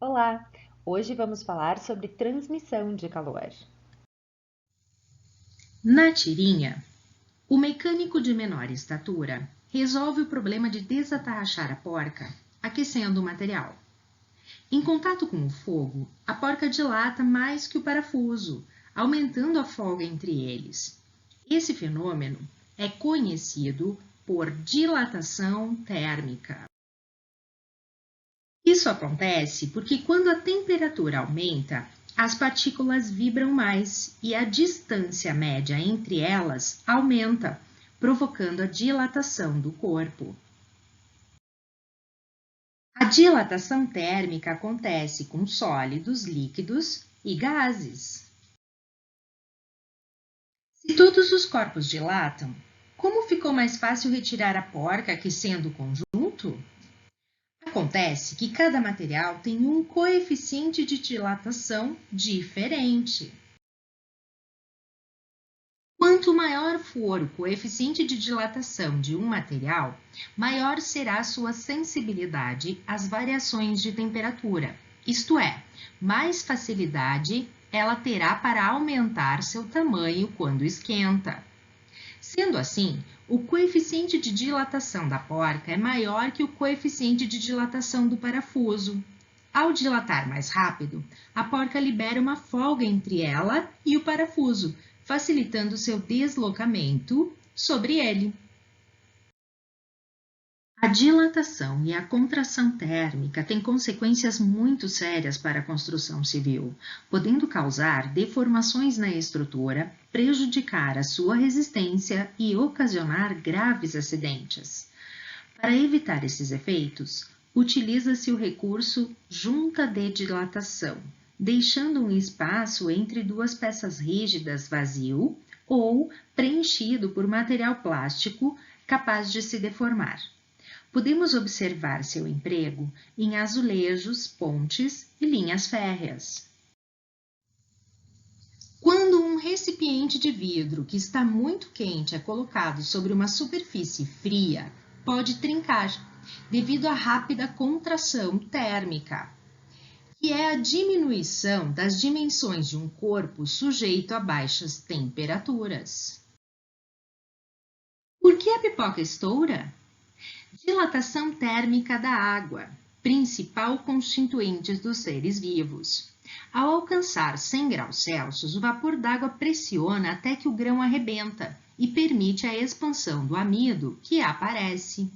Olá! Hoje vamos falar sobre transmissão de calor. Na tirinha, o mecânico de menor estatura resolve o problema de desatarrachar a porca aquecendo o material. Em contato com o fogo, a porca dilata mais que o parafuso, aumentando a folga entre eles. Esse fenômeno é conhecido por dilatação térmica. Isso acontece porque quando a temperatura aumenta, as partículas vibram mais e a distância média entre elas aumenta, provocando a dilatação do corpo. A dilatação térmica acontece com sólidos, líquidos e gases. Se todos os corpos dilatam, como ficou mais fácil retirar a porca aquecendo o conjunto? Acontece que cada material tem um coeficiente de dilatação diferente. Quanto maior for o coeficiente de dilatação de um material, maior será sua sensibilidade às variações de temperatura, isto é, mais facilidade ela terá para aumentar seu tamanho quando esquenta. Sendo assim, o coeficiente de dilatação da porca é maior que o coeficiente de dilatação do parafuso. Ao dilatar mais rápido, a porca libera uma folga entre ela e o parafuso, facilitando seu deslocamento sobre ele. A dilatação e a contração térmica têm consequências muito sérias para a construção civil, podendo causar deformações na estrutura, prejudicar a sua resistência e ocasionar graves acidentes. Para evitar esses efeitos, utiliza-se o recurso junta de dilatação, deixando um espaço entre duas peças rígidas vazio ou preenchido por material plástico capaz de se deformar. Podemos observar seu emprego em azulejos, pontes e linhas férreas. Quando um recipiente de vidro que está muito quente é colocado sobre uma superfície fria, pode trincar, devido à rápida contração térmica, que é a diminuição das dimensões de um corpo sujeito a baixas temperaturas. Por que a pipoca estoura? Dilatação térmica da água, principal constituinte dos seres vivos. Ao alcançar 100 graus Celsius, o vapor d'água pressiona até que o grão arrebenta e permite a expansão do amido que aparece.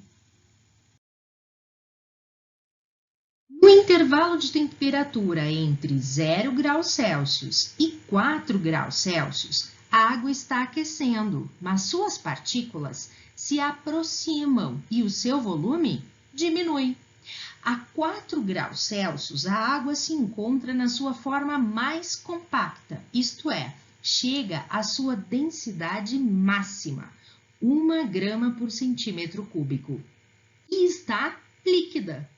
No intervalo de temperatura entre 0 graus Celsius e 4 graus Celsius, a água está aquecendo, mas suas partículas se aproximam e o seu volume diminui. A 4 graus Celsius, a água se encontra na sua forma mais compacta, isto é, chega à sua densidade máxima, 1 grama por centímetro cúbico, e está líquida.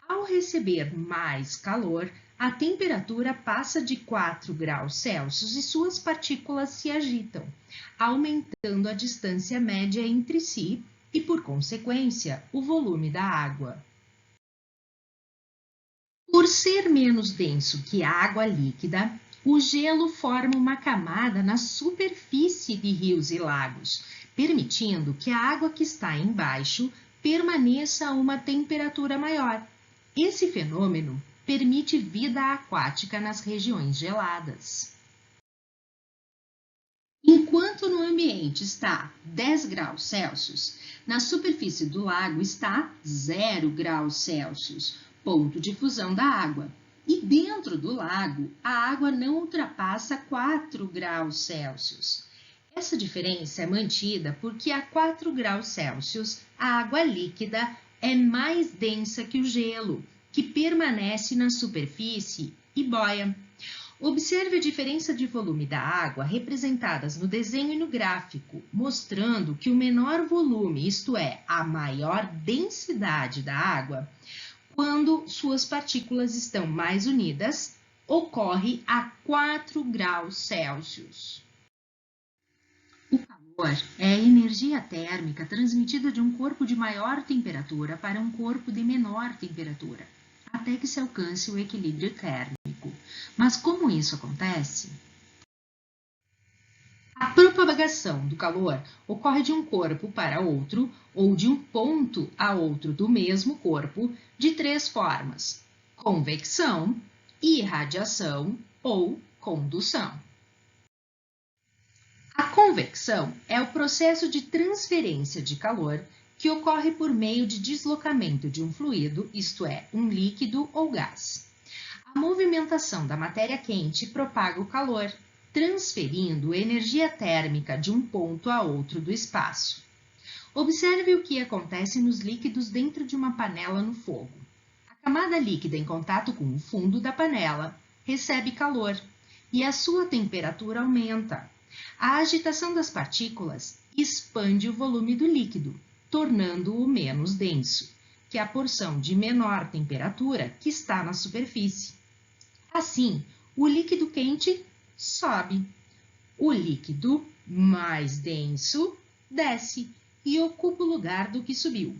Ao receber mais calor, a temperatura passa de 4 graus Celsius e suas partículas se agitam, aumentando a distância média entre si e, por consequência, o volume da água. Por ser menos denso que a água líquida, o gelo forma uma camada na superfície de rios e lagos, permitindo que a água que está embaixo permaneça a uma temperatura maior. Esse fenômeno permite vida aquática nas regiões geladas. Enquanto no ambiente está 10 graus Celsius, na superfície do lago está 0 graus Celsius, ponto de fusão da água. E dentro do lago, a água não ultrapassa 4 graus Celsius. Essa diferença é mantida porque a 4 graus Celsius, a água líquida é mais densa que o gelo, que permanece na superfície e boia. Observe a diferença de volume da água representadas no desenho e no gráfico, mostrando que o menor volume, isto é, a maior densidade da água, quando suas partículas estão mais unidas, ocorre a 4 graus Celsius. O calor é a energia térmica transmitida de um corpo de maior temperatura para um corpo de menor temperatura. A até que se alcance o equilíbrio térmico. Mas como isso acontece? A propagação do calor ocorre de um corpo para outro ou de um ponto a outro do mesmo corpo de três formas: convecção, irradiação ou condução. A convecção é o processo de transferência de calor que ocorre por meio de deslocamento de um fluido, isto é, um líquido ou gás. A movimentação da matéria quente propaga o calor, transferindo energia térmica de um ponto a outro do espaço. Observe o que acontece nos líquidos dentro de uma panela no fogo. A camada líquida em contato com o fundo da panela recebe calor e a sua temperatura aumenta. A agitação das partículas expande o volume do líquido, tornando-o menos denso, que é a porção de menor temperatura que está na superfície. Assim, o líquido quente sobe. O líquido mais denso desce e ocupa o lugar do que subiu.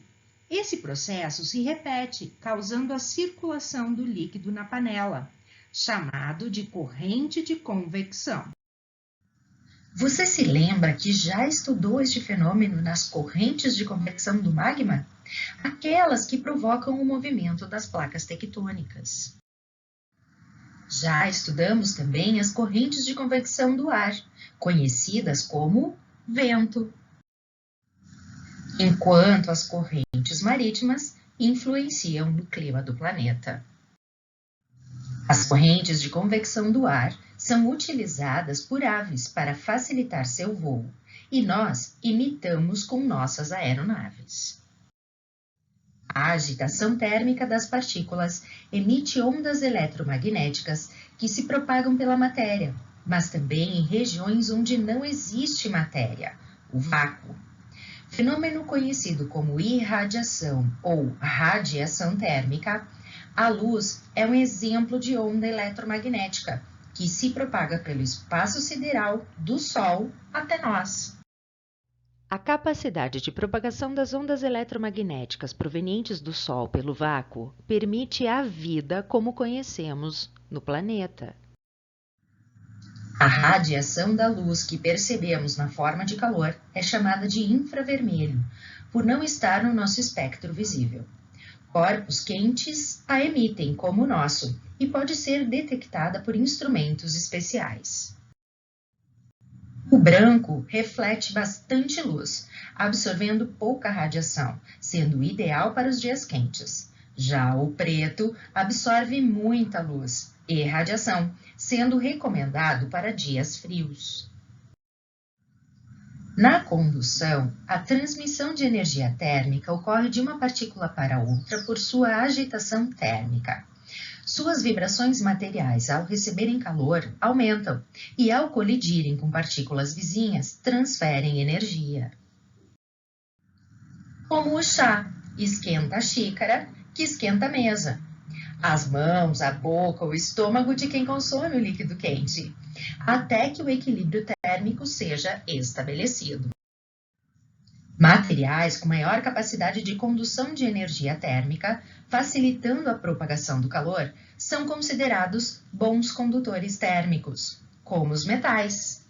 Esse processo se repete, causando a circulação do líquido na panela, chamado de corrente de convecção. Você se lembra que já estudou este fenômeno nas correntes de convecção do magma? Aquelas que provocam o movimento das placas tectônicas. Já estudamos também as correntes de convecção do ar, conhecidas como vento. Enquanto as correntes marítimas influenciam no clima do planeta. As correntes de convecção do ar são utilizadas por aves para facilitar seu voo e nós imitamos com nossas aeronaves. A agitação térmica das partículas emite ondas eletromagnéticas que se propagam pela matéria, mas também em regiões onde não existe matéria, o vácuo. Fenômeno conhecido como irradiação ou radiação térmica, a luz é um exemplo de onda eletromagnética que se propaga pelo espaço sideral do Sol até nós. A capacidade de propagação das ondas eletromagnéticas provenientes do Sol pelo vácuo permite a vida como conhecemos no planeta. A radiação da luz que percebemos na forma de calor é chamada de infravermelho, por não estar no nosso espectro visível. Corpos quentes a emitem como o nosso e pode ser detectada por instrumentos especiais. O branco reflete bastante luz, absorvendo pouca radiação, sendo ideal para os dias quentes. Já o preto absorve muita luz e radiação, sendo recomendado para dias frios. Na condução, a transmissão de energia térmica ocorre de uma partícula para outra por sua agitação térmica. Suas vibrações materiais, ao receberem calor, aumentam e, ao colidirem com partículas vizinhas, transferem energia. Como o chá esquenta a xícara, que esquenta a mesa. As mãos, a boca, o estômago de quem consome o líquido quente, até que o equilíbrio térmico seja estabelecido. Materiais com maior capacidade de condução de energia térmica, facilitando a propagação do calor, são considerados bons condutores térmicos, como os metais.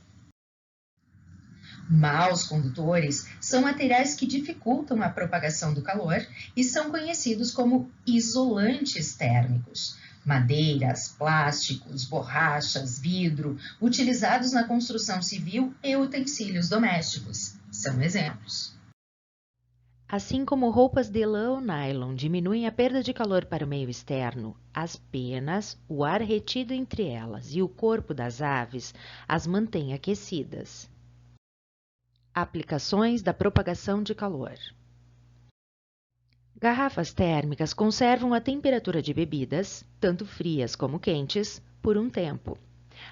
Maus condutores são materiais que dificultam a propagação do calor e são conhecidos como isolantes térmicos. Madeiras, plásticos, borrachas, vidro, utilizados na construção civil e utensílios domésticos, são exemplos. Assim como roupas de lã ou nylon diminuem a perda de calor para o meio externo, as penas, o ar retido entre elas e o corpo das aves as mantêm aquecidas. Aplicações da propagação de calor. Garrafas térmicas conservam a temperatura de bebidas, tanto frias como quentes, por um tempo.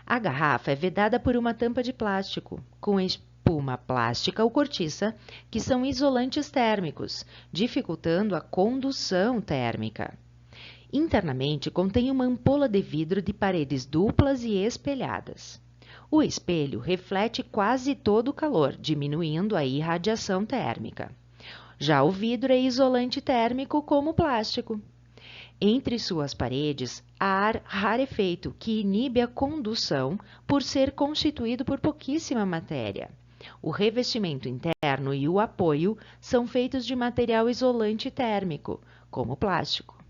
A garrafa é vedada por uma tampa de plástico, com espuma plástica ou cortiça, que são isolantes térmicos, dificultando a condução térmica. Internamente contém uma ampola de vidro de paredes duplas e espelhadas. O espelho reflete quase todo o calor, diminuindo a irradiação térmica. Já o vidro é isolante térmico como o plástico. Entre suas paredes, há ar rarefeito que inibe a condução por ser constituído por pouquíssima matéria. O revestimento interno e o apoio são feitos de material isolante térmico, como plástico.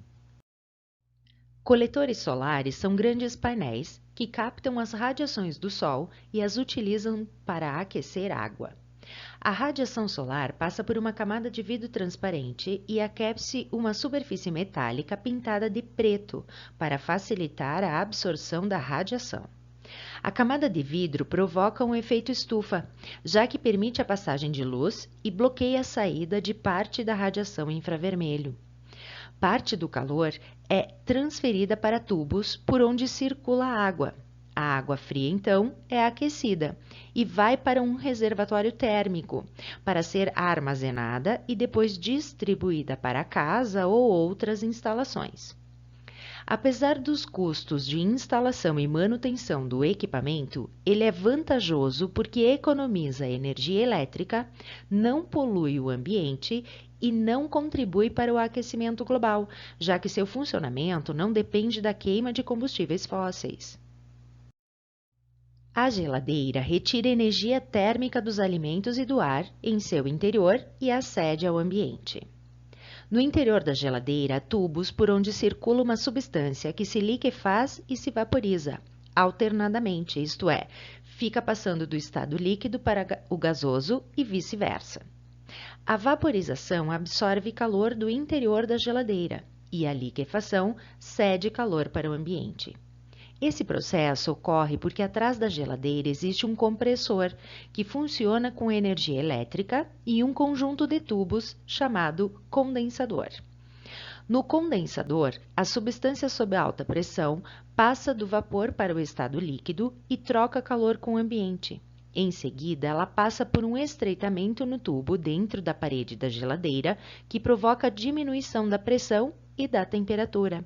Coletores solares são grandes painéis que captam as radiações do Sol e as utilizam para aquecer água. A radiação solar passa por uma camada de vidro transparente e aquece uma superfície metálica pintada de preto para facilitar a absorção da radiação. A camada de vidro provoca um efeito estufa, já que permite a passagem de luz e bloqueia a saída de parte da radiação infravermelho. Parte do calor é transferida para tubos por onde circula a água. A água fria, então, é aquecida e vai para um reservatório térmico, para ser armazenada e depois distribuída para a casa ou outras instalações. Apesar dos custos de instalação e manutenção do equipamento, ele é vantajoso porque economiza energia elétrica, não polui o ambiente e não contribui para o aquecimento global, já que seu funcionamento não depende da queima de combustíveis fósseis. A geladeira retira energia térmica dos alimentos e do ar em seu interior e a cede ao ambiente. No interior da geladeira há tubos por onde circula uma substância que se liquefaz e se vaporiza, alternadamente, isto é, fica passando do estado líquido para o gasoso e vice-versa. A vaporização absorve calor do interior da geladeira e a liquefação cede calor para o ambiente. Esse processo ocorre porque atrás da geladeira existe um compressor que funciona com energia elétrica e um conjunto de tubos chamado condensador. No condensador, a substância sob alta pressão passa do vapor para o estado líquido e troca calor com o ambiente. Em seguida, ela passa por um estreitamento no tubo dentro da parede da geladeira que provoca a diminuição da pressão e da temperatura.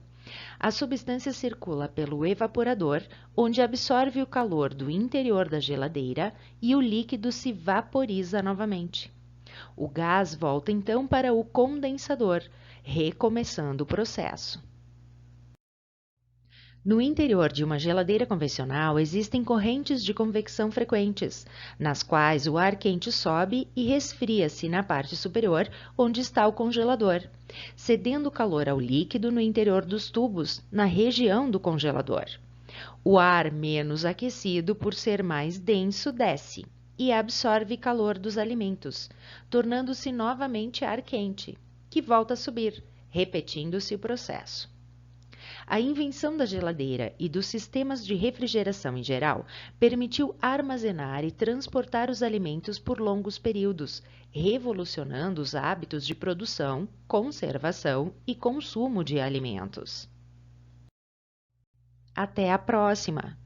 A substância circula pelo evaporador, onde absorve o calor do interior da geladeira e o líquido se vaporiza novamente. O gás volta então para o condensador, recomeçando o processo. No interior de uma geladeira convencional existem correntes de convecção frequentes, nas quais o ar quente sobe e resfria-se na parte superior, onde está o congelador, cedendo calor ao líquido no interior dos tubos, na região do congelador. O ar menos aquecido, por ser mais denso, desce e absorve calor dos alimentos, tornando-se novamente ar quente, que volta a subir, repetindo-se o processo. A invenção da geladeira e dos sistemas de refrigeração em geral permitiu armazenar e transportar os alimentos por longos períodos, revolucionando os hábitos de produção, conservação e consumo de alimentos. Até a próxima!